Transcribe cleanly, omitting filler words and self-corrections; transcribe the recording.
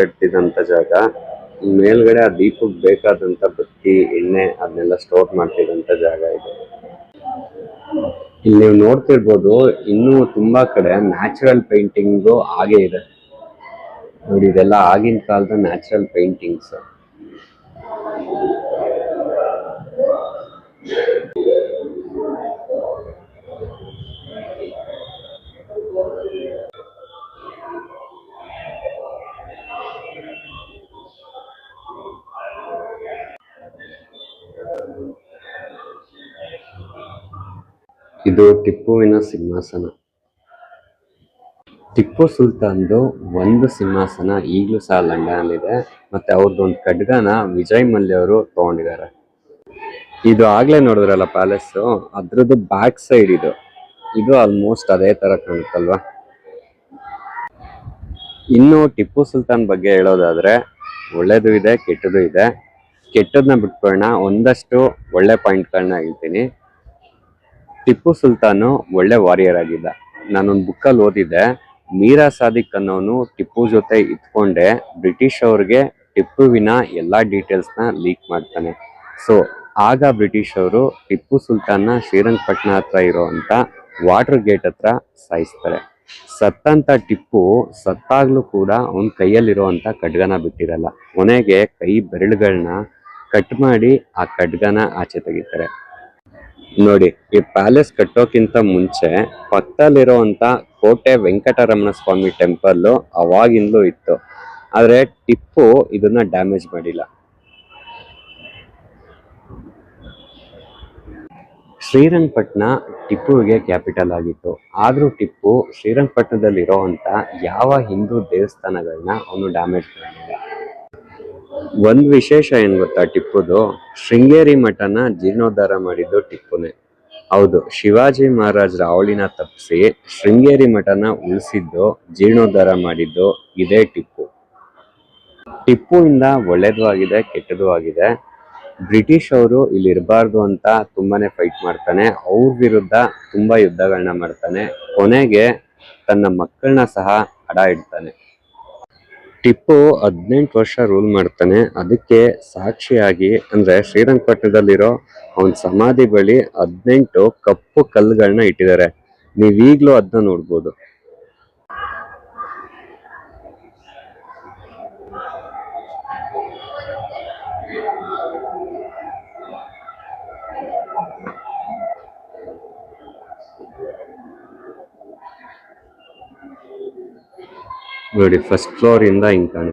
ಇಡ್ತಿದಂತ ಜಾಗ. ಮೇಲ್ಗಡೆ ಆ ದೀಪಕ್ಕೆ ಬೇಕಾದಂತ ಬತ್ತಿ ಎಣ್ಣೆ ಅದನ್ನೆಲ್ಲ ಸ್ಟೋರ್ ಮಾಡ್ತಿದಂತ ಜಾಗ ಇದು. ಇಲ್ಲಿ ನೀವು ನೋಡ್ತಿರ್ಬೋದು, ಇನ್ನೂ ತುಂಬಾ ಕಡೆ ನ್ಯಾಚುರಲ್ ಪೇಂಟಿಂಗ್ ಹಾಗೆ ಇದೆ ನೋಡಿ. ಇದೆಲ್ಲ ಆಗಿನ ಕಾಲದ ನ್ಯಾಚುರಲ್ ಪೇಂಟಿಂಗ್ಸ್. ಇದು ಟಿಪ್ಪುವಿನ ಸಿಂಹಾಸನ. ಟಿಪ್ಪು ಸುಲ್ತಾನ್ದು ಒಂದು ಸಿಂಹಾಸನ ಈಗಲೂ ಸಹ ಲಂಡನ್ನಲ್ಲಿದೆ. ಮತ್ತೆ ಅವ್ರದ್ದೊಂದು ಖಡ್ಗನ ವಿಜಯ್ ಮಲ್ಯ ಅವರು ತಗೊಂಡಿದ್ದಾರೆ. ಇದು ಆಗ್ಲೇ ನೋಡಿದ್ರಲ್ಲ ಪ್ಯಾಲೇಸ್, ಅದ್ರದ್ದು ಬ್ಯಾಕ್ ಸೈಡ್ ಇದು ಆಲ್ಮೋಸ್ಟ್ ಅದೇ ತರ ಕಾಣುತ್ತಲ್ವಾ. ಇನ್ನು ಟಿಪ್ಪು ಸುಲ್ತಾನ್ ಬಗ್ಗೆ ಹೇಳೋದಾದ್ರೆ ಒಳ್ಳೇದು ಇದೆ, ಕೆಟ್ಟದು ಇದೆ. ಕೆಟ್ಟದನ್ನ ಬಿಟ್ಕೊಳ್ಳೋಣ, ಒಂದಷ್ಟು ಒಳ್ಳೆ ಪಾಯಿಂಟ್ಗಳನ್ನ ಹೇಳ್ತೀನಿ. ಟಿಪ್ಪು ಸುಲ್ತಾನು ಒಳ್ಳೆ ವಾರಿಯರ್ ಆಗಿದ್ದ. ನಾನೊಂದು ಬುಕ್ಕಲ್ಲಿ ಓದಿದ್ದೆ, ಮೀರಾ ಸಾದಿಕ್ ಅನ್ನೋನು ಟಿಪ್ಪು ಜೊತೆ ಇದ್ಕೊಂಡೆ ಬ್ರಿಟಿಷ್ ಅವ್ರಿಗೆ ಟಿಪ್ಪುವಿನ ಎಲ್ಲಾ ಡೀಟೇಲ್ಸ್ನ ಲೀಕ್ ಮಾಡ್ತಾನೆ. ಸೊ ಆಗ ಬ್ರಿಟಿಷ್ ಅವರು ಟಿಪ್ಪು ಸುಲ್ತಾನ್ನ ಶ್ರೀರಂಗಪಟ್ಟಣ ಹತ್ರ ಇರೋಂಥ ವಾಟರ್ ಗೇಟ್ ಹತ್ರ ಸಾಯಿಸ್ತಾರೆ. ಸತ್ತಂತ ಟಿಪ್ಪು ಸತ್ತಾಗ್ಲೂ ಕೂಡ ಅವನ ಕೈಯಲ್ಲಿರುವಂತ ಖಡ್ಗನ ಬಿಟ್ಟಿರಲ್ಲ. ಕೊನೆಗೆ ಕೈ ಬೆರಳುಗಳನ್ನ ಕಟ್ ಮಾಡಿ ಆ ಖಡ್ಗನ ಆಚೆ ತೆಗಿತಾರೆ. ನೋಡಿ, ಈ ಪ್ಯಾಲೇಸ್ ಕಟ್ಟೋಕ್ಕಿಂತ ಮುಂಚೆ ಪಕ್ಕದಲ್ಲಿರುವಂತ ಕೋಟೆ ವೆಂಕಟರಮಣ ಸ್ವಾಮಿ ಟೆಂಪಲ್ ಅವಾಗಿಂದಲೂ ಇತ್ತು. ಆದ್ರೆ ಟಿಪ್ಪು ಇದನ್ನ ಡ್ಯಾಮೇಜ್ ಮಾಡಿಲ್ಲ. ಶ್ರೀರಂಗಪಟ್ಟಣ ಟಿಪ್ಪುವಿಗೆ ಕ್ಯಾಪಿಟಲ್ ಆಗಿತ್ತು. ಆದ್ರೂ ಟಿಪ್ಪು ಶ್ರೀರಂಗಪಟ್ಟಣದಲ್ಲಿರೋಂಥ ಯಾವ ಹಿಂದೂ ದೇವಸ್ಥಾನಗಳನ್ನ ಅವನು ಡ್ಯಾಮೇಜ್ ಮಾಡಿಲ್ಲ. ಒಂದ್ ವಿಶೇಷ ಏನ್ ಗೊತ್ತಾ ಟಿಪ್ಪುದು? ಶೃಂಗೇರಿ ಮಠನ ಜೀರ್ಣೋದ್ಧಾರ ಮಾಡಿದ್ದು ಟಿಪ್ಪುನೇ. ಹೌದು, ಶಿವಾಜಿ ಮಹಾರಾಜರ ಅವಳಿನ ತಪ್ಪಿಸಿ ಶೃಂಗೇರಿ ಮಠನ ಉಳಿಸಿದ್ದು, ಜೀರ್ಣೋದ್ಧಾರ ಮಾಡಿದ್ದು ಇದೇ ಟಿಪ್ಪು. ಟಿಪ್ಪುವಿಂದ ಒಳ್ಳೇದು ಆಗಿದೆ, ಕೆಟ್ಟದ್ದು ಆಗಿದೆ. ಬ್ರಿಟಿಷ್ ಅವರು ಇಲ್ಲಿ ಇರಬಾರ್ದು ಅಂತ ತುಂಬಾನೇ ಫೈಟ್ ಮಾಡ್ತಾನೆ. ಅವ್ರ ವಿರುದ್ಧ ತುಂಬಾ ಯುದ್ಧಗಳನ್ನ ಮಾಡ್ತಾನೆ. ಕೊನೆಗೆ ತನ್ನ ಮಕ್ಕಳನ್ನ ಸಹ ಅಡ ಇಡ್ತಾನೆ. ಟಿಪ್ಪು 18 ವರ್ಷ ರೂಲ್ ಮಾಡ್ತಾನೆ. ಅದಕ್ಕೆ ಸಾಕ್ಷಿಯಾಗಿ ಅಂದ್ರೆ ಶ್ರೀರಂಗಪಟ್ಟಣದಲ್ಲಿರೋ ಅವನ ಸಮಾಧಿ ಬಳಿ 18 ಕಪ್ಪು ಕಲ್ಲುಗಳನ್ನ ಇಟ್ಟಿದ್ದಾರೆ. ನೀವೀಗ್ಲೂ ಅದನ್ನ ನೋಡ್ಬೋದು. ನೋಡಿ, ಫಸ್ಟ್ ಫ್ಲೋರ್ ಇಂದ ಹಿಂಗ್ ಕಾಣುತ್ತೆ.